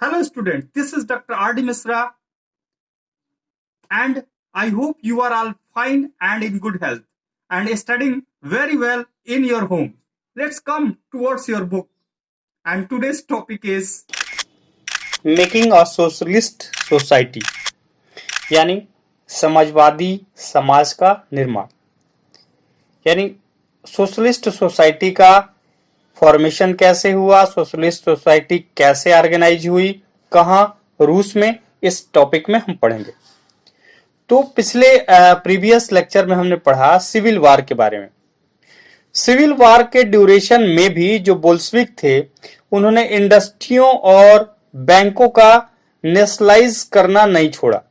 Hello student, this is Dr. R.D. Misra and I hope you are all fine and in good health and studying very well in your home. Let's come towards your book and today's topic is making a socialist society यानी समाजवादी समाज का निर्माण। यानी socialist society का formation कैसे हुआ, socialist society कैसे organise हुई, कहाँ, रूस में, इस टॉपिक में हम पढ़ेंगे। तो पिछले प्रीवियस लेक्चर में हमने पढ़ा सिविल वार के बारे में। सिविल वार के ड्यूरेशन में भी जो बोल्शेविक थे उन्होंने इंडस्ट्रियों और बैंकों का नेशनलाइज करना नहीं छोड़ा।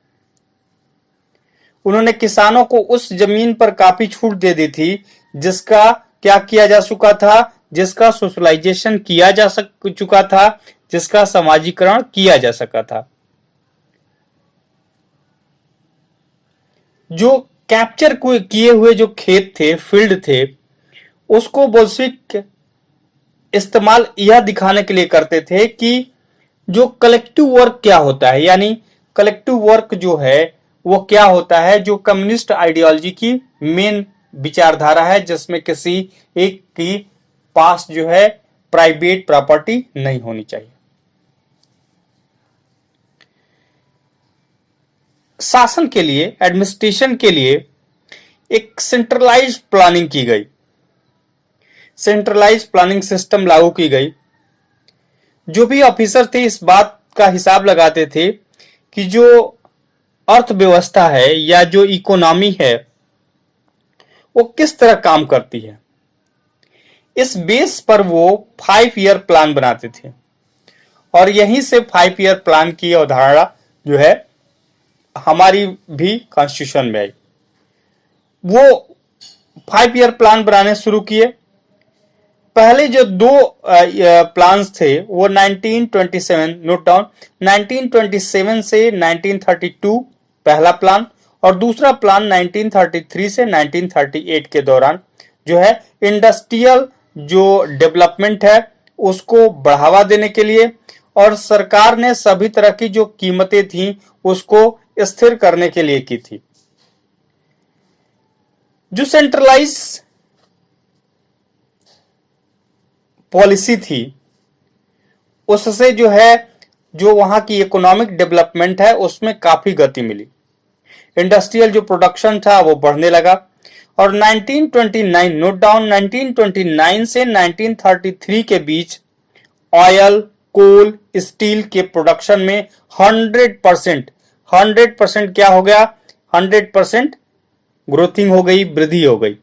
उन्होंने किसानों को उस जमीन पर काफी छूट दे दी थी जिसका क्या किया जा चुका था, जिसका सोशलाइजेशन किया जा चुका था, जिसका समाजीकरण किया जा सका था। जो कैप्चर किए हुए जो खेत थे, फील्ड थे, उसको बोल्शेविक इस्तेमाल यह दिखाने के लिए करते थे कि जो कलेक्टिव वर्क क्या होता है, यानी कलेक्टिव वर्क जो है वो क्या होता है, जो कम्युनिस्ट आइडियोलॉजी की मेन विचारधारा है, जिसमें किसी एक की पास जो है प्राइवेट प्रॉपर्टी नहीं होनी चाहिए। शासन के लिए, एडमिनिस्ट्रेशन के लिए एक सेंट्रलाइज्ड प्लानिंग की गई, सेंट्रलाइज्ड प्लानिंग सिस्टम लागू की गई। जो भी ऑफिसर थे इस बात का हिसाब लगाते थे कि जो अर्थव्यवस्था है या जो इकोनॉमी है वो किस तरह काम करती है। इस बेस पर वो 5 ईयर प्लान बनाते थे और यहीं से 5 ईयर प्लान की अवधारणा जो है हमारी भी कॉन्स्टिट्यूशन में आई। वो 5 ईयर प्लान बनाने शुरू किए। पहले जो दो प्लान्स थे वो 1927, नोट डाउन, 1927 से 1932 पहला प्लान और दूसरा प्लान 1933 से 1938 के दौरान जो है इंडस्ट्रियल जो डेवलपमेंट है उसको बढ़ावा देने के लिए और सरकार ने सभी तरह की जो कीमतें थी उसको स्थिर करने के लिए की थी। जो सेंट्रलाइज पॉलिसी थी उससे जो है जो वहां की इकोनॉमिक डेवलपमेंट है उसमें काफी गति मिली। इंडस्ट्रियल जो प्रोडक्शन था वो बढ़ने लगा और 1929, नोट डाउन, 1929 से 1933 के बीच ऑयल, कोल, स्टील के प्रोडक्शन में 100% क्या हो गया, 100% ग्रोथिंग हो गई, वृद्धि हो गई।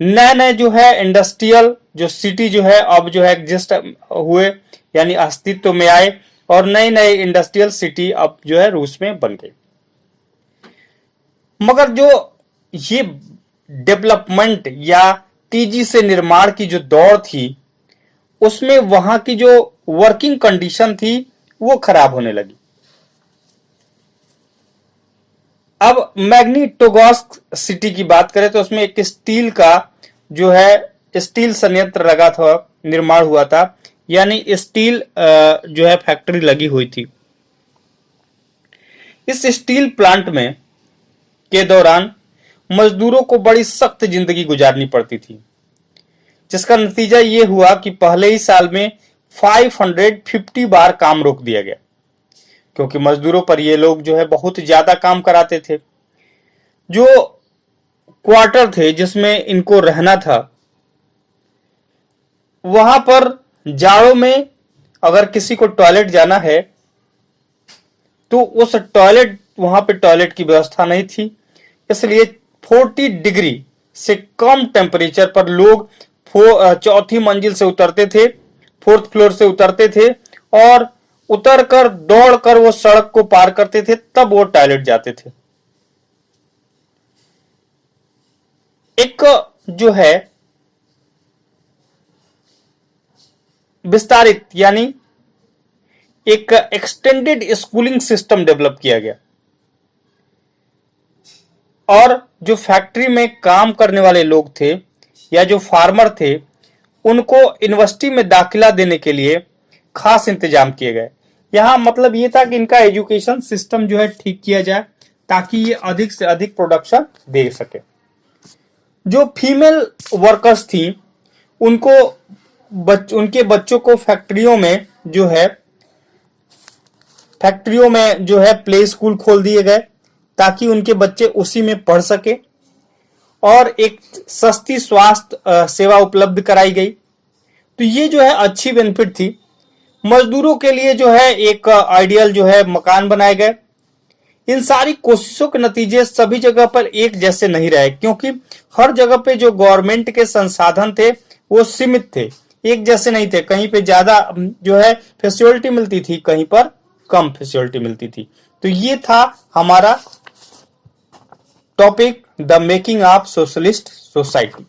नए नए जो है इंडस्ट्रियल जो सिटी जो है अब जो है एग्जिस्ट हुए, यानी अस्तित्व में आए और नए नए इंडस्ट्रियल सिटी अब जो है रूस में बन गई। मगर जो ये डेवलपमेंट या तेजी से निर्माण की जो दौड़ थी उसमें वहां की जो वर्किंग कंडीशन थी वो खराब होने लगी। अब मैग्निटोगोर्स्क सिटी की बात करें तो उसमें एक स्टील का जो है स्टील संयंत्र लगा था, निर्माण हुआ था, यानी स्टील जो है फैक्ट्री लगी हुई थी। इस स्टील प्लांट में के दौरान मजदूरों को बड़ी सख्त जिंदगी गुजारनी पड़ती थी, जिसका नतीजा ये हुआ कि पहले ही साल में 550 बार काम रोक दिया गया, क्योंकि मजदूरों पर ये लोग जो है बहुत ज्यादा काम कराते थे। जो क्वार्टर थे जिसमें इनको रहना था वहां पर जाड़ों में अगर किसी को टॉयलेट जाना है तो उस टॉयलेट वहां पे टॉयलेट की व्यवस्था नहीं थी, इसलिए 40 डिग्री से कम टेम्परेचर पर लोग चौथी मंजिल से उतरते थे, 4th फ्लोर से उतरते थे और उतरकर दौड़कर वो सड़क को पार करते थे, तब वो टॉयलेट जाते थे। एक जो है विस्तारित यानी एक एक्सटेंडेड स्कूलिंग सिस्टम डेवलप किया गया और जो फैक्ट्री में काम करने वाले लोग थे या जो फार्मर थे उनको यूनिवर्सिटी में दाखिला देने के लिए खास इंतजाम किए गए। यहाँ मतलब ये था कि इनका एजुकेशन सिस्टम जो है ठीक किया जाए ताकि ये अधिक से अधिक प्रोडक्शन दे सके। जो फीमेल वर्कर्स थी उनको उनके बच्चों को फैक्ट्रियों में जो है प्ले स्कूल खोल दिए गए ताकि उनके बच्चे उसी में पढ़ सके और एक सस्ती स्वास्थ्य सेवा उपलब्ध कराई गई। तो ये जो है अच्छी बेनिफिट थी। मजदूरों के लिए जो है एक आइडियल जो है मकान बनाए गए। इन सारी कोशिशों के नतीजे सभी जगह पर एक जैसे नहीं रहे क्योंकि हर जगह पे जो गवर्नमेंट के संसाधन थे वो सीमित थे, एक जैसे नहीं थे। कहीं पे ज्यादा जो है फैसिलिटी मिलती थी, कहीं पर कम फैसिलिटी मिलती थी। तो ये था हमारा topic, the making of socialist society.